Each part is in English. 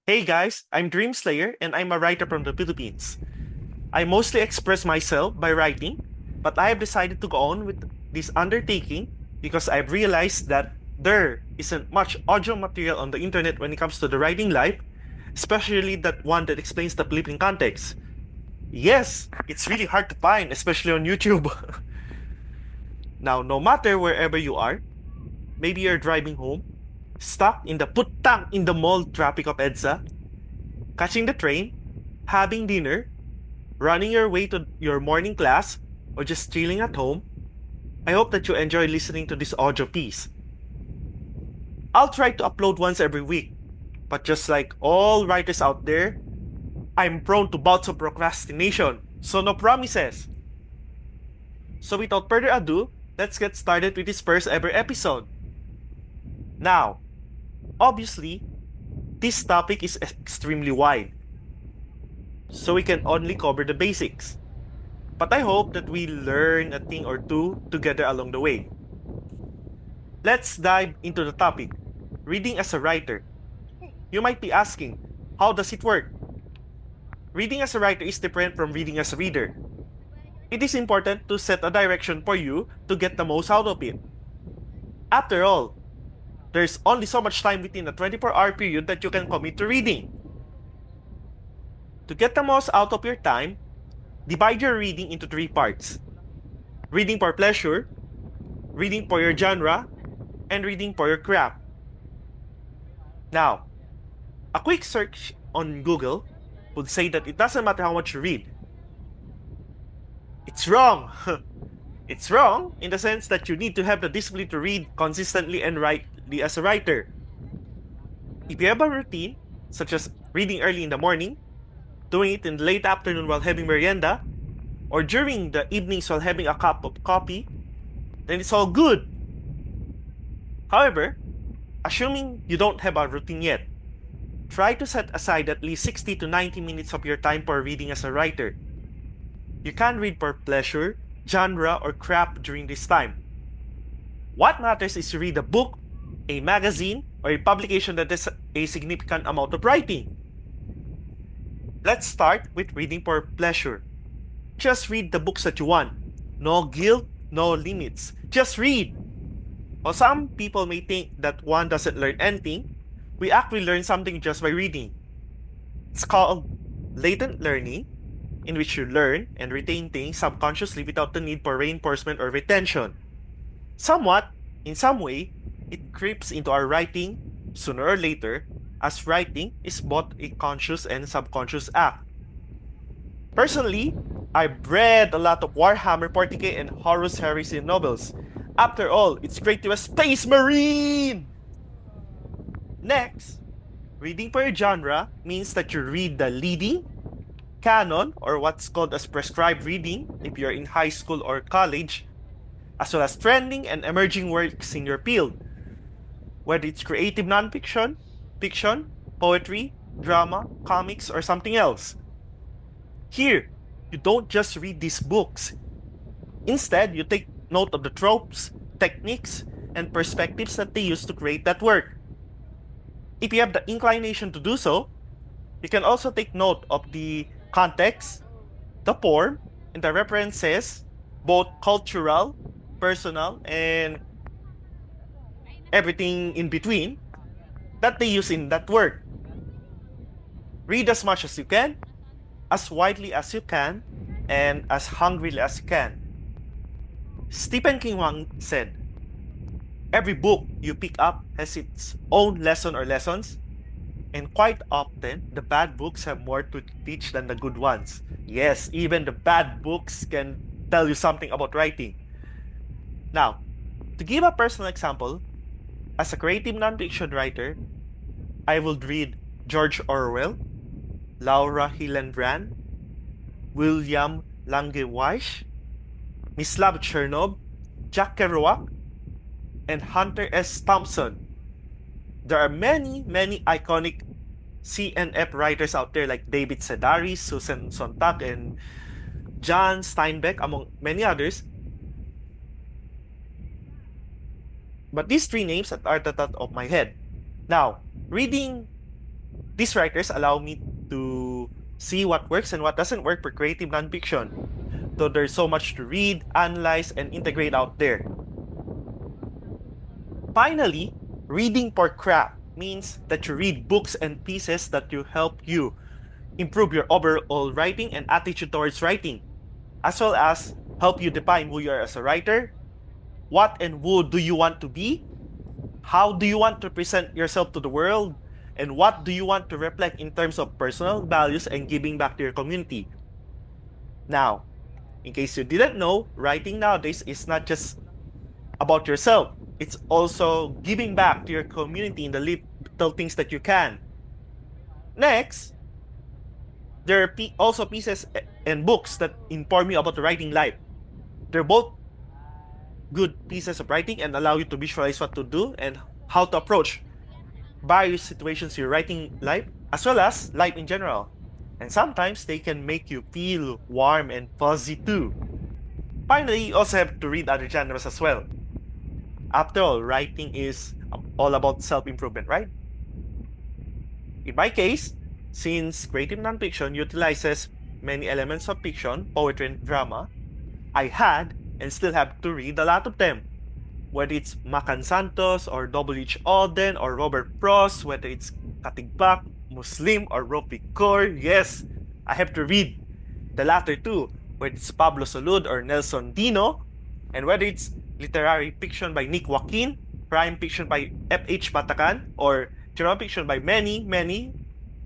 Hey guys, I'm Dreamslayer and I'm a writer from the Philippines. I mostly express myself by writing, but I have decided to go on with this undertaking because I've realized that there isn't much audio material on the internet when it comes to the writing life, especially that one that explains the Philippine context. Yes, it's really hard to find, especially on YouTube. Now, no matter wherever you are, maybe you're driving home, stuck in the putang in the mall traffic of EDSA, catching the train, having dinner, running your way to your morning class, or just chilling at home, I hope that you enjoy listening to this audio piece. I'll try to upload once every week, but just like all writers out there, I'm prone to bouts of procrastination, so no promises. So without further ado, let's get started with this first ever episode. Now, obviously, this topic is extremely wide, so we can only cover the basics. But I hope that we learn a thing or two together along the way. Let's dive into the topic, reading as a writer. You might be asking, how does it work? Reading as a writer is different from reading as a reader. It is important to set a direction for you to get the most out of it. After all, there's only so much time within a 24-hour period that you can commit to reading. To get the most out of your time, divide your reading into three parts: reading for pleasure, reading for your genre, and reading for your craft. Now, a quick search on Google would say that it doesn't matter how much you read. It's wrong. It's wrong in the sense that you need to have the discipline to read consistently and rightly as a writer. If you have a routine, such as reading early in the morning, doing it in the late afternoon while having merienda, or during the evenings while having a cup of coffee, then it's all good. However, assuming you don't have a routine yet, try to set aside at least 60 to 90 minutes of your time for reading as a writer. You can read for pleasure, genre, or craft during this time. What matters is to read a book, a magazine, or a publication that has a significant amount of writing. Let's start with reading for pleasure. Just read the books that you want. No guilt, no limits. Just read. While some people may think that one doesn't learn anything, we actually learn something just by reading. It's called latent learning, in which you learn and retain things subconsciously without the need for reinforcement or retention. Somewhat, in some way, it creeps into our writing sooner or later, as writing is both a conscious and subconscious act. Personally, I've read a lot of Warhammer 40k and Horus Heresy novels. After all, it's great to be a space marine! Next, reading for your genre means that you read the leading, canon, or what's called as prescribed reading if you're in high school or college, as well as trending and emerging works in your field, whether it's creative nonfiction, fiction, poetry, drama, comics, or something else. Here, you don't just read these books. Instead, you take note of the tropes, techniques, and perspectives that they use to create that work. If you have the inclination to do so, you can also take note of the context, the form, and the references, both cultural, personal, and everything in between, that they use in that work. Read as much as you can, as widely as you can, and as hungrily as you can. Stephen King once said, every book you pick up has its own lesson or lessons, and quite often, the bad books have more to teach than the good ones. Yes, even the bad books can tell you something about writing. Now, to give a personal example, as a creative nonfiction writer, I would read George Orwell, Laura Hillenbrand, William Lange-Weiss, Mislav Chernov, Jack Kerouac, and Hunter S. Thompson. There are many, many iconic CNF writers out there like David Sedaris, Susan Sontag, and John Steinbeck, among many others. But these three names are at the top of my head. Now, reading These writers allow me to see what works and what doesn't work for creative nonfiction. Though there's so much to read, analyze, and integrate out there. Finally, reading for craft means that you read books and pieces that will help you improve your overall writing and attitude towards writing, as well as help you define who you are as a writer, what and who do you want to be, how do you want to present yourself to the world, and what do you want to reflect in terms of personal values and giving back to your community. Now, in case you didn't know, writing nowadays is not just about yourself. It's also giving back to your community in the little things that you can. Next, there are also pieces and books that inform you about the writing life. They're both good pieces of writing and allow you to visualize what to do and how to approach various situations you're writing life, as well as life in general. And sometimes they can make you feel warm and fuzzy too. Finally, you also have to read other genres as well. After all, writing is all about self-improvement, right? In my case, since creative nonfiction utilizes many elements of fiction, poetry, and drama, I had and still have to read a lot of them. Whether it's Macan Santos or W.H. Auden or Robert Frost, whether it's Katigbak, Muslim, or Ropi Kaur, yes, I have to read the latter two, whether it's Pablo Solud or Nelson Dino, and whether it's literary fiction by Nick Joaquin, crime fiction by F.H. Patakan, or genre fiction by many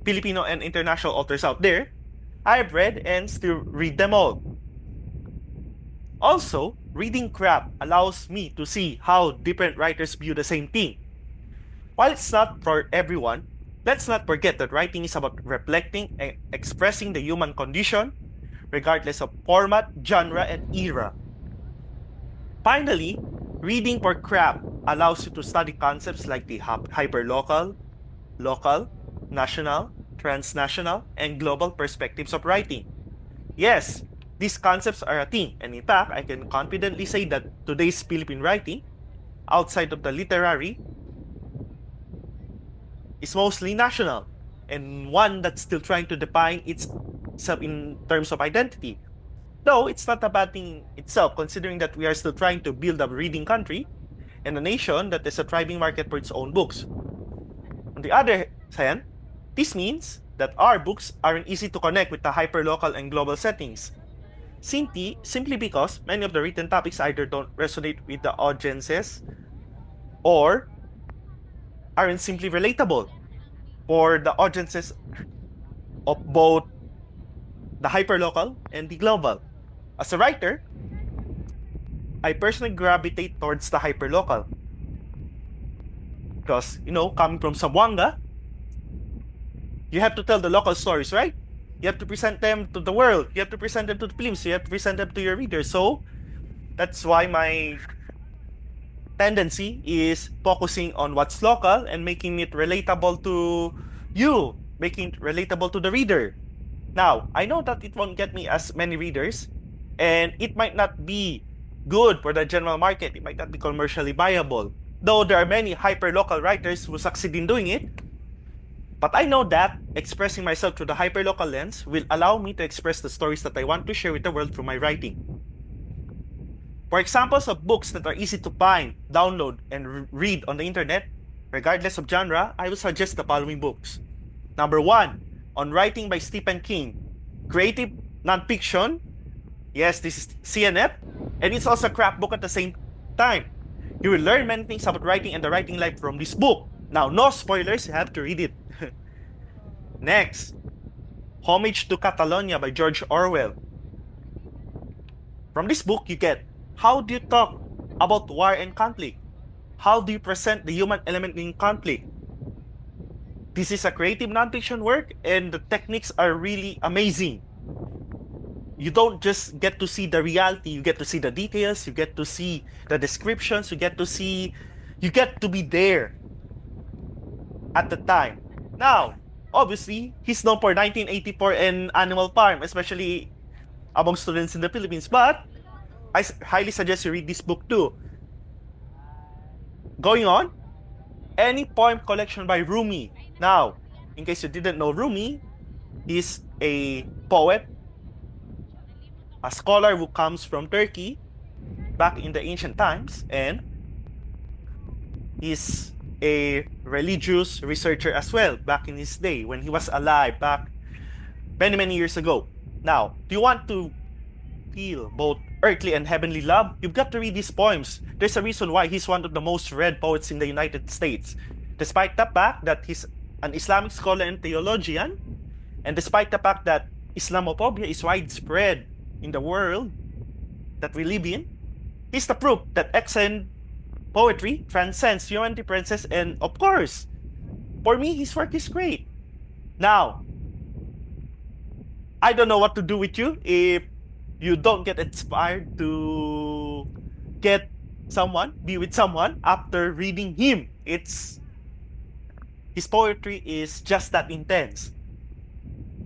Filipino and international authors out there, I have read and still read them all. Also, reading craft allows me to see how different writers view the same thing. While it's not for everyone, let's not forget that writing is about reflecting and expressing the human condition, regardless of format, genre, and era. Finally, reading for craft allows you to study concepts like the hyperlocal, local, national, transnational, and global perspectives of writing. Yes, these concepts are a thing, and in fact, I can confidently say that today's Philippine writing, outside of the literary, is mostly national, and one that's still trying to define itself in terms of identity. Though it's not a bad thing itself, considering that we are still trying to build a reading country and a nation that is a thriving market for its own books. On the other hand, this means that our books aren't easy to connect with the hyperlocal and global settings, simply because many of the written topics either don't resonate with the audiences or aren't simply relatable for the audiences of both the hyperlocal and the global. As a writer, I personally gravitate towards the hyperlocal because, coming from Zamboanga, you have to tell the local stories, right? You have to present them to the world. You have to present them to the films. You have to present them to your readers. So that's why my tendency is focusing on what's local and making it relatable to you, making it relatable to the reader. Now, I know that it won't get me as many readers, and it might not be good for the general market. It might not be commercially viable. Though there are many hyperlocal writers who succeed in doing it, but I know that expressing myself through the hyperlocal lens will allow me to express the stories that I want to share with the world through my writing. For examples of books that are easy to find, download, and read on the internet, regardless of genre, I will suggest the following books. Number 1, On Writing by Stephen King. Creative nonfiction. Yes, this is CNF, and it's also a craft book at the same time. You will learn many things about writing and the writing life from this book. Now, no spoilers, you have to read it. Next, Homage to Catalonia by George Orwell. From this book, you get how do you talk about war and conflict? How do you present the human element in conflict? This is a creative nonfiction work, and the techniques are really amazing. You don't just get to see the reality, you get to see the details, you get to see the descriptions, you get to be there at the time. Now, obviously, he's known for 1984 and Animal Farm, especially among students in the Philippines, but I highly suggest you read this book too. Going on, Any Poem Collection by Rumi. Now, in case you didn't know Rumi, he's a poet, a scholar who comes from Turkey back in the ancient times, and he's a religious researcher as well back in his day when he was alive back many, many years ago. Now, do you want to feel both earthly and heavenly love? You've got to read his poems. There's a reason why he's one of the most read poets in the United States. Despite the fact that he's an Islamic scholar and theologian, and despite the fact that Islamophobia is widespread in the world that we live in, he's the proof that excellent poetry transcends human differences, and of course, for me, his work is great. Now, I don't know what to do with you if you don't get inspired to be with someone after reading him. His poetry is just that intense.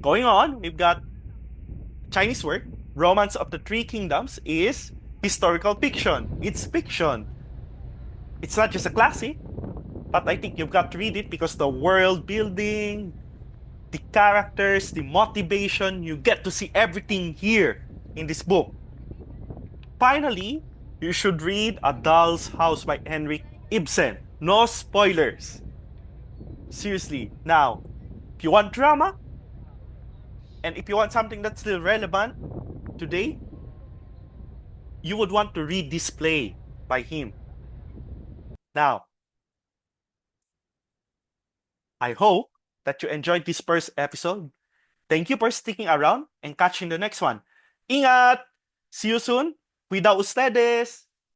Going on, we've got Chinese work. Romance of the Three Kingdoms is historical fiction. It's fiction. It's not just a classic, but I think you've got to read it because the world building, the characters, the motivation, you get to see everything here in this book. Finally, you should read A Doll's House by Henrik Ibsen. No spoilers. Seriously. Now, if you want drama, and if you want something that's still relevant today, you would want to read this play by him. Now, I hope that you enjoyed this first episode. Thank you for sticking around and catching the next one. Ingat! See you soon. Cuida ustedes!